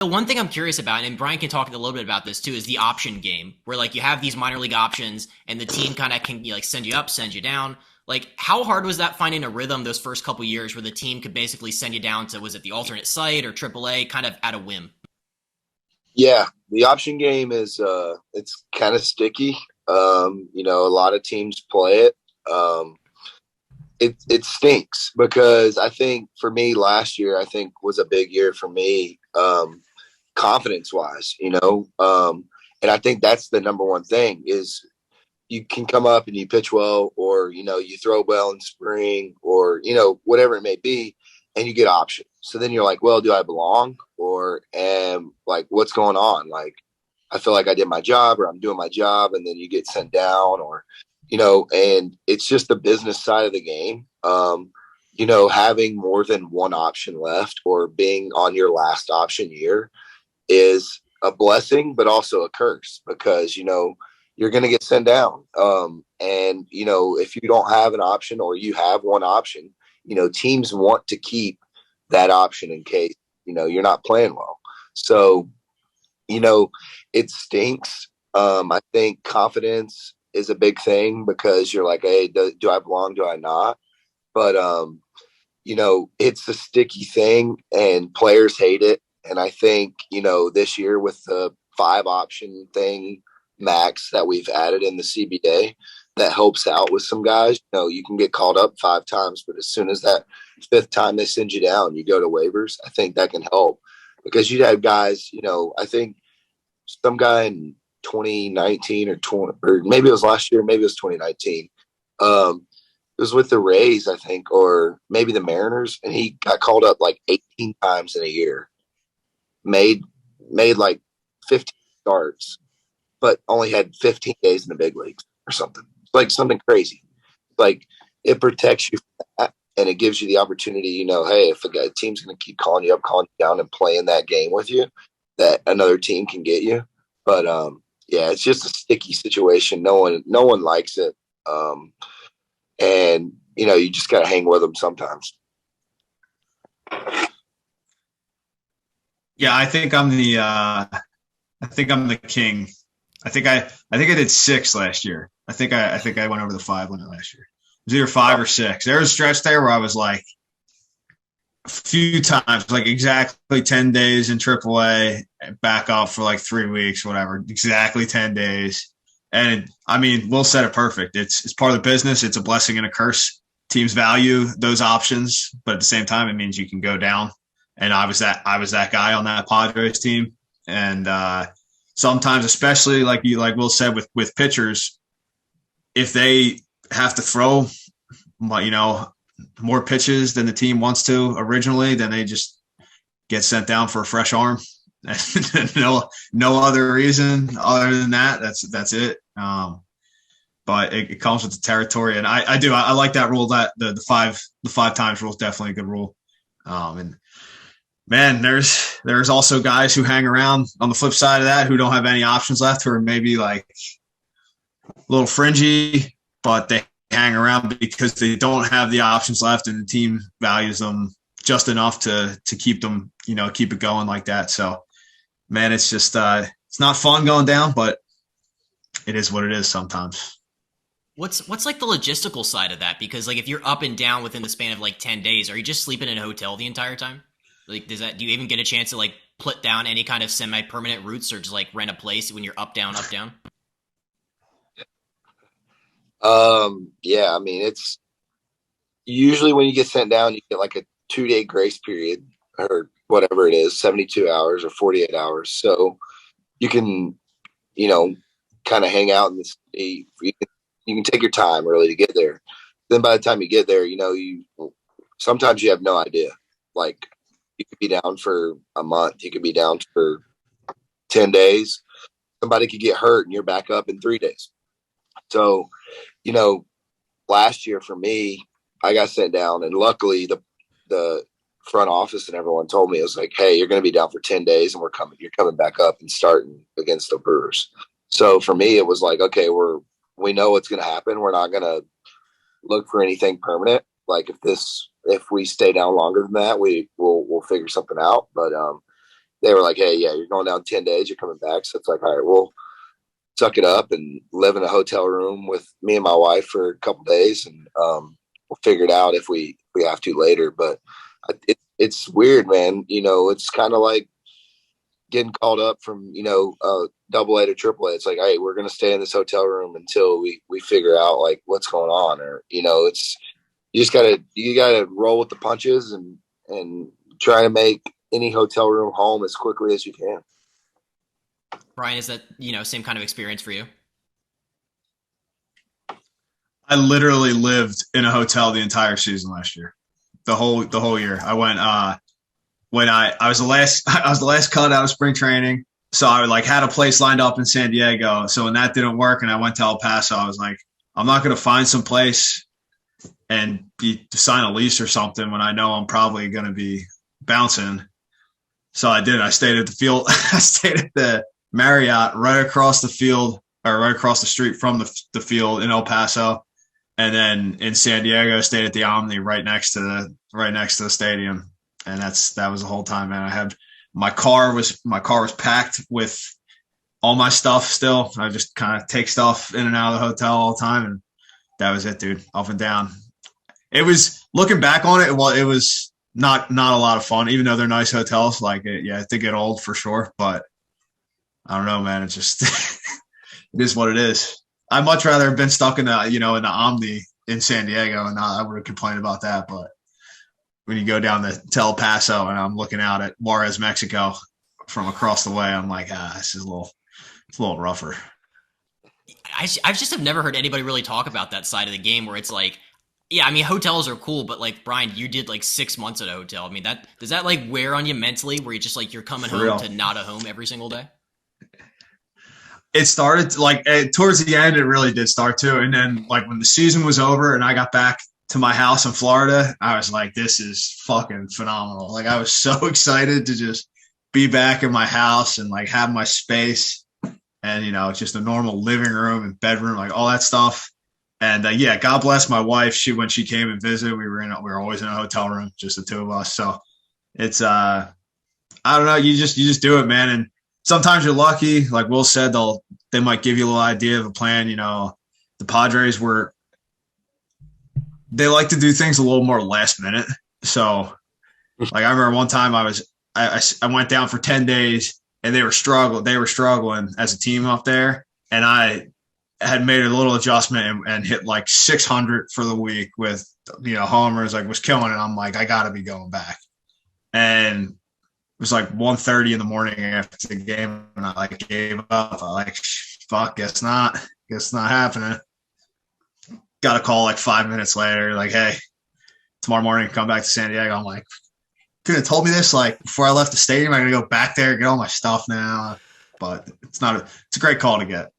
The one thing I'm curious about, and Brian can talk a little bit about this too, is the option game, where like you have these minor league options, and the team kind of can like send you up, send you down. Like, how hard was that finding a rhythm those first couple years, where the team could basically send you down to, was it the alternate site or AAA, kind of at a whim? Yeah, the option game is it's kind of sticky. A lot of teams play it. Um, it stinks because I think for me last year, I think was a big year for me, confidence wise. And I think that's the number one thing is you can come up and you pitch well, or you throw well in spring, or whatever it may be, and you get options. So then you're like, well, do I belong, or am like what's going on? Like I feel like I did my job, or I'm doing my job, and then you get sent down, or and it's just the business side of the game. Having more than one option left or being on your last option year is a blessing, but also a curse because, you're going to get sent down. If you don't have an option or you have one option, teams want to keep that option in case, you're not playing well. So, it stinks. I think confidence is a big thing because you're like, hey, do I belong? Do I not? But, it's a sticky thing and players hate it. And I think, this year with the 5 option thing max that we've added in the CBA, that helps out with some guys. You can get called up 5 times, but as soon as that 5th time they send you down, you go to waivers. I think that can help because you'd have guys, I think some guy in 2019 or 20, or maybe it was last year, maybe it was 2019. It was with the Rays, I think, or maybe the Mariners, and he got called up like 18 times in a year. Made like 15 starts, but only had 15 days in the big leagues or something. Like something crazy. Like it protects you from that, and it gives you the opportunity, hey, if a team's going to keep calling you up, calling you down, and playing that game with you, that another team can get you. But yeah, it's just a sticky situation. No one likes it. And you just got to hang with them sometimes. Yeah, I think I'm the king. I think I did 6 last year. I think I went over the 5 limit last year. It was either 5 or 6. There was a stretch there where I was like a few times, like exactly 10 days in AAA, back off for like 3 weeks, whatever. Exactly 10 days. And I mean, Will said it perfect. It's part of the business. It's a blessing and a curse. Teams value those options, but at the same time, it means you can go down. And I was that guy on that Padres team. And sometimes, especially like Will said with pitchers, if they have to throw, more pitches than the team wants to originally, then they just get sent down for a fresh arm. no other reason other than that. That's it. But it comes with the territory, and I like that rule. That the 5 times rule is definitely a good rule. And man, there's also guys who hang around on the flip side of that who don't have any options left, who are maybe like a little fringy, but they hang around because they don't have the options left, and the team values them just enough to keep them, keep it going like that. So, man, it's just it's not fun going down, but it is what it is sometimes. What's like the logistical side of that? Because like if you're up and down within the span of like 10 days, are you just sleeping in a hotel the entire time? Like do you even get a chance to like put down any kind of semi-permanent routes or just like rent a place when you're up down up down? Yeah, I mean, it's usually when you get sent down, you get like a 2-day grace period or whatever it is, 72 hours or 48 hours. So you can, kind of hang out in the city. You can take your time really to get there. Then by the time you get there, you sometimes you have no idea. Like you could be down for a month. You could be down for 10 days. Somebody could get hurt and you're back up in 3 days. So, last year for me, I got sent down, and luckily the front office and everyone told me, it was like, hey, you're going to be down for 10 days and you're coming back up and starting against the Brewers. So for me, it was like, okay, we know what's going to happen. We're not going to look for anything permanent. Like if we stay down longer than that, we'll figure something out. But they were like, hey, yeah, you're going down 10 days, you're coming back. So it's like, all right, we'll suck it up and live in a hotel room with me and my wife for a couple days, and we'll figure it out if we have to later. But it's weird, man. You know, it's kind of like getting called up from, you know, double A to triple A. It's like, hey, we're going to stay in this hotel room until we figure out like what's going on, or, you know, it's, you gotta roll with the punches and try to make any hotel room home as quickly as you can. Brian, is that, you know, same kind of experience for you? I literally lived in a hotel the entire season last year. The whole year. I went when I was the last cut out of spring training. So I like had a place lined up in San Diego. So when that didn't work and I went to El Paso, I was like, I'm not going to find some place and sign a lease or something when I know I'm probably going to be bouncing. So I did. I stayed at the field. I stayed at the Marriott right across the field, or right across the street from the field in El Paso. And then in San Diego, stayed at the Omni right next to the stadium. And that was the whole time, man. I had my car was packed with all my stuff still. I just kind of take stuff in and out of the hotel all the time, and that was it, dude. Up and down. It was, looking back on it, well, it was not a lot of fun, even though they're nice hotels. Like, it did get old for sure, but I don't know, man. It just it is what it is. I'd much rather have been stuck in the Omni in San Diego, and I would have complained about that. But when you go down to El Paso and I'm looking out at Juarez, Mexico from across the way, I'm like, this is a little rougher. I just have never heard anybody really talk about that side of the game where it's like, yeah, I mean, hotels are cool, but like, Brian, you did like 6 months at a hotel. I mean, does that like wear on you mentally, where you just like, you're coming home to not a home every single day? It started like towards the end, it really did start to. And then like when the season was over and I got back to my house in Florida, I was like, this is fucking phenomenal. Like, I was so excited to just be back in my house and like have my space and, you know, just a normal living room and bedroom, like all that stuff. And God bless my wife. When she came and visited, we were always in a hotel room, just the two of us. So it's, I don't know. You just do it, man. And sometimes you're lucky. Like Will said, they might give you a little idea of a plan. You know, the Padres they like to do things a little more last minute. So like, I remember one time I went down for 10 days and they were struggling as a team up there. And I had made a little adjustment and hit like 600 for the week with, you know, homers, like was killing it. I'm like, I gotta be going back. And it was like 1:30 in the morning after the game, and I like gave up. I like, fuck, guess not happening. Got a call like 5 minutes later, like, hey, tomorrow morning, come back to San Diego. I'm like, could have told me this like before I left the stadium. I'm gonna go back there, get all my stuff now. But it's a great call to get.